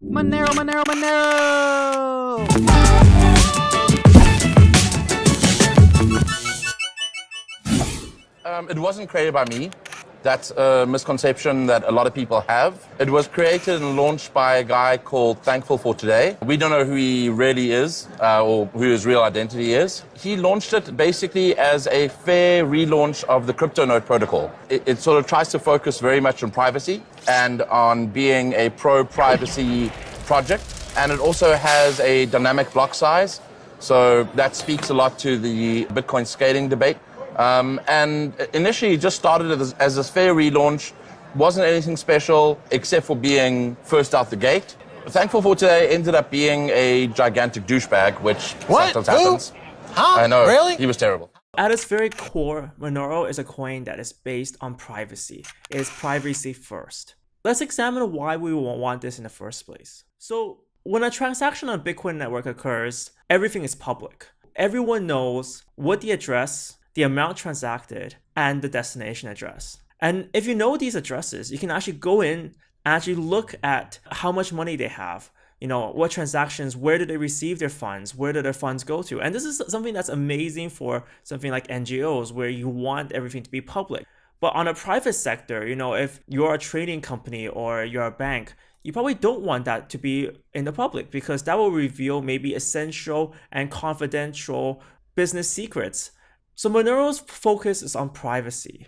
Monero, Monero, Monero! It wasn't created by me. That's a misconception that a lot of people have. It was created and launched by a guy called Thankful for Today. We don't know who he really is or who his real identity is. He launched it basically as a fair relaunch of the crypto node protocol. It sort of tries to focus very much on privacy and on being a pro-privacy project. And it also has a dynamic block size. So that speaks a lot to the Bitcoin scaling debate. And initially it just started as a fair relaunch, wasn't anything special except for being first out the gate. Thankful for Today ended up being a gigantic douchebag, which sometimes happens. Huh? I know, Really? He was terrible. At its very core, Monero is a coin that is based on privacy. It is privacy first. Let's examine why we want this in the first place. So when a transaction on Bitcoin network occurs, everything is public. Everyone knows what the address, the amount transacted, and the destination address. And if you know these addresses, you can actually go in and actually look at how much money they have, what transactions, where did they receive their funds, where did their funds go to? And this is something that's amazing for something like NGOs where you want everything to be public. But on a private sector, if you're a trading company or you're a bank, you probably don't want that to be in the public because that will reveal maybe essential and confidential business secrets. So Monero's focus is on privacy.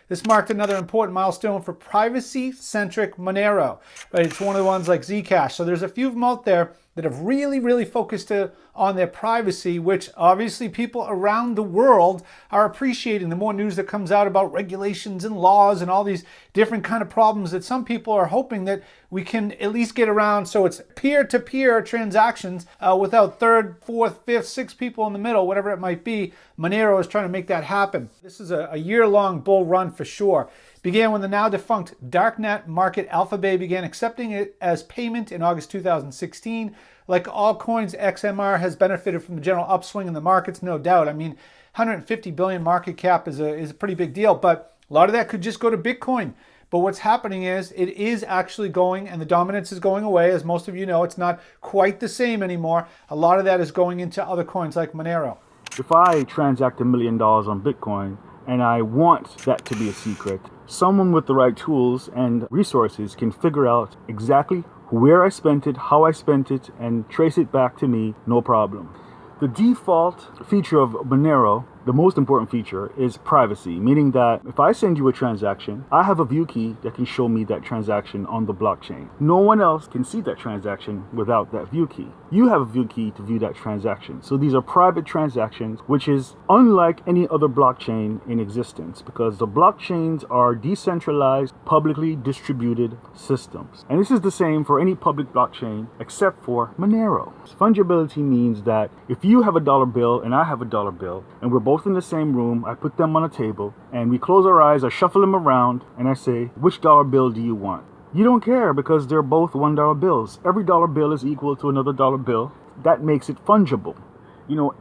This marked another important milestone for privacy-centric Monero. Right? It's one of the ones like Zcash. So there's a few of them out there that have really focused on their privacy, which obviously people around the world are appreciating. The more news that comes out about regulations and laws and all these different kind of problems that some people are hoping that we can at least get around so it's peer-to-peer transactions without third, fourth, fifth, sixth people in the middle, whatever it might be. Monero is trying to make that happen. This is a year-long bull run for sure. Began when the now defunct darknet market Alphabet began accepting it as payment in August 2016. Like all coins, XMR has benefited from the general upswing in the markets, no doubt. I mean, 150 billion market cap is a pretty big deal, but a lot of that could just go to Bitcoin. But what's happening is it is actually going, and the dominance is going away. As most of you know, it's not quite the same anymore. A lot of that is going into other coins like Monero. If I transact $1 million on Bitcoin and I want that to be a secret, someone with the right tools and resources can figure out exactly where I spent it, how I spent it, and trace it back to me, no problem. The default feature of Monero, the most important feature, is privacy, meaning that if I send you a transaction, I have a view key that can show me that transaction on the blockchain. No one else can see that transaction without that view key. You have a view key to view that transaction. So these are private transactions, which is unlike any other blockchain in existence because the blockchains are decentralized, publicly distributed systems. And this is the same for any public blockchain except for Monero. Fungibility means that if you have a dollar bill and I have a dollar bill and we're both in the same room, I put them on a table and we close our eyes, I shuffle them around and I say, which dollar bill do you want? You don't care because they're both $1 bills. Every dollar bill is equal to another dollar bill. That makes it fungible.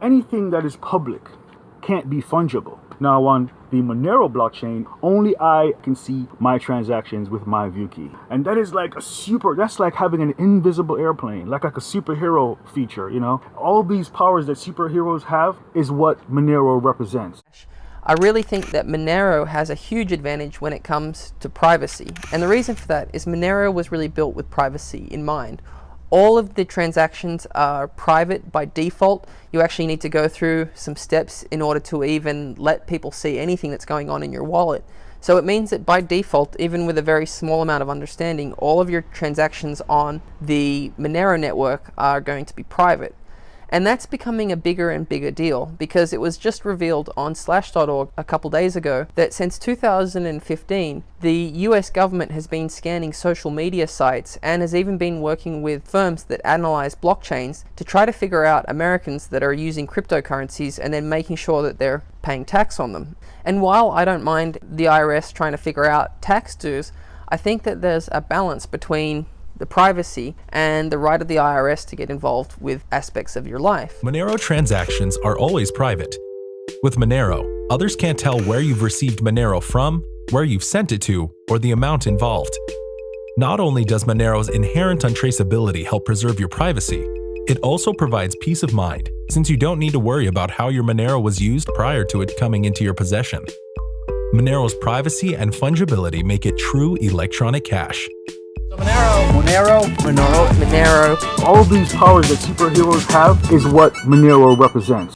Anything that is public can't be fungible. Now on the Monero blockchain, only I can see my transactions with my view key. And that is like that's like having an invisible airplane, like a superhero feature, All these powers that superheroes have is what Monero represents. I really think that Monero has a huge advantage when it comes to privacy. And the reason for that is Monero was really built with privacy in mind. All of the transactions are private by default. You actually need to go through some steps in order to even let people see anything that's going on in your wallet. So it means that by default, even with a very small amount of understanding, all of your transactions on the Monero network are going to be private. And that's becoming a bigger and bigger deal because it was just revealed on Slash.org a couple days ago that since 2015, the US government has been scanning social media sites and has even been working with firms that analyze blockchains to try to figure out Americans that are using cryptocurrencies and then making sure that they're paying tax on them. And while I don't mind the IRS trying to figure out tax dues, I think that there's a balance between the privacy and the right of the IRS to get involved with aspects of your life. Monero transactions are always private. With Monero, others can't tell where you've received Monero from, where you've sent it to, or the amount involved. Not only does Monero's inherent untraceability help preserve your privacy, it also provides peace of mind, since you don't need to worry about how your Monero was used prior to it coming into your possession. Monero's privacy and fungibility make it true electronic cash. Monero. Monero. All these powers that superheroes have is what Monero represents.